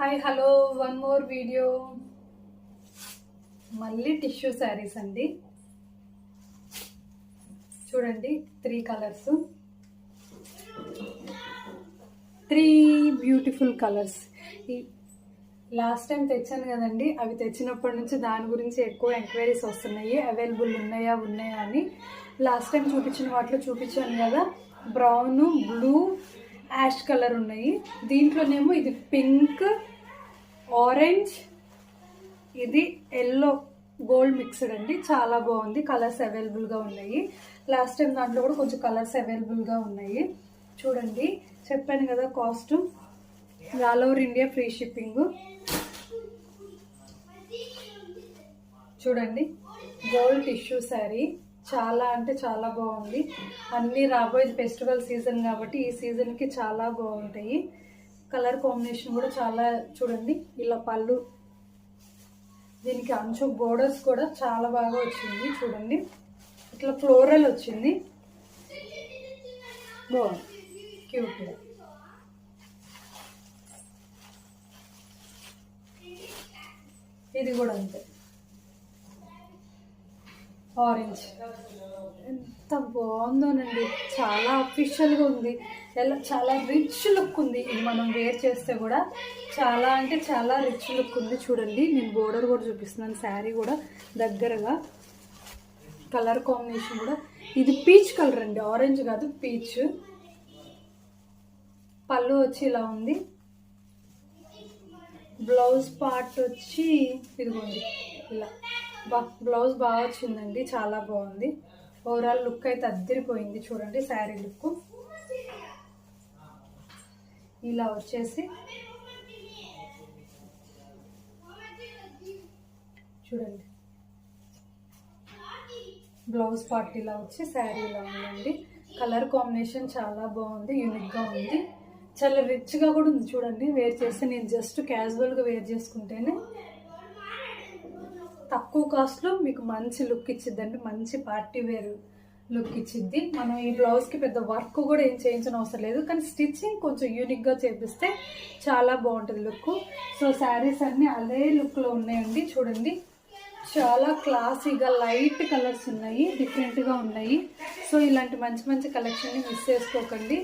Hi hello one more video. మళ్ళీ tissue saris అండి. చూడండి 3 colours, 3 beautiful colours. Last time తెచ్చాను కదండి, అవి తెచ్చినప్పటి నుంచి దాని గురించి ఎక్కువ ఎంక్వైరీస్ వస్తున్నాయి. అవైలబుల్ ఉన్నాయా అని. లాస్ట్ టైం చూపించిన వాటిలో చూపించాను కదా, బ్రౌన్, బ్లూ, యాష్ కలర్ ఉన్నాయి. దీంట్లోనేమో ఇది పింక్, ఆరెంజ్, ఇది ఎల్లో, గోల్డ్ మిక్స్డ్ అండి. చాలా బాగుంది. కలర్స్ అవైలబుల్గా ఉన్నాయి. లాస్ట్ టైం దాంట్లో కూడా కొంచెం కలర్స్ అవైలబుల్గా ఉన్నాయి. చూడండి, చెప్పాను కదా cost all over India free shipping. చూడండి, గోల్డ్ టిష్యూ శారీ చాలా అంటే చాలా బాగుంది. అన్నీ రాబోయేది ఫెస్టివల్ సీజన్ కాబట్టి ఈ సీజన్కి చాలా బాగుంటాయి. కలర్ కాంబినేషన్ కూడా చాలా, చూడండి ఇలా పళ్ళు, దీనికి అంచు బోర్డర్స్ కూడా చాలా బాగా వచ్చింది. చూడండి, ఇట్లా ఫ్లోరల్ వచ్చింది, బాగుంది, క్యూట్గా. ఇది కూడా అంతే, ఆరెంజ్. ఎంత బాగుందోనండి, చాలా అఫీషియల్గా ఉంది. చాలా రిచ్ లుక్ ఉంది. ఇది మనం వేర్ చేస్తే కూడా చాలా అంటే చాలా రిచ్ లుక్ ఉంది. చూడండి, నేను బోర్డర్ కూడా చూపిస్తున్నాను. శారీ కూడా దగ్గరగా, కలర్ కాంబినేషన్ కూడా ఇది పీచ్ కలర్ అండి, ఆరెంజ్ కాదు, పీచ్. పళ్ళు వచ్చి ఇలా ఉంది. బ్లౌజ్ పార్ట్ వచ్చి ఇదిగోండి ఇలా. బ్లౌజ్ బాగా వచ్చిందండి, చాలా బాగుంది. ఓవరాల్ లుక్ అయితే అద్దరిపోయింది. చూడండి, శారీ లుక్ ఇలా వచ్చేసి, చూడండి బ్లౌజ్ పార్ట్ ఇలా వచ్చి శారీ ఇలా ఉందండి. కలర్ కాంబినేషన్ చాలా బాగుంది, యూనిక్గా ఉంది, చాలా రిచ్గా కూడా ఉంది. చూడండి, వేర్ చేస్తే నేను జస్ట్ క్యాజువల్గా వేర్ చేసుకుంటేనే తక్కువ కాస్ట్లో మీకు మంచి లుక్ ఇచ్చిద్దండి, మంచి పార్టీ వేర్ లుక్ ఇచ్చిద్ది. మనం ఈ బ్లౌజ్కి పెద్ద వర్క్ కూడా ఏం చేయించిన అవసరం లేదు, కానీ స్టిచ్చింగ్ కొంచెం యూనిక్గా చేపిస్తే చాలా బాగుంటుంది లుక్. సో శారీస్ అన్నీ అదే లుక్లో ఉన్నాయండి. చూడండి, చాలా క్లాసీగా లైట్ కలర్స్ ఉన్నాయి, డిఫరెంట్గా ఉన్నాయి. సో ఇలాంటి మంచి మంచి కలెక్షన్ని మిస్ చేసుకోకండి.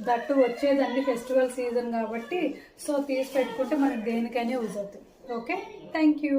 దట్టు వచ్చేదండి ఫెస్టివల్ సీజన్ కాబట్టి, సో తీసి పెట్టుకుంటే మనకి దేనికైనా యూజ్ అవుతుంది. Okay, thank you.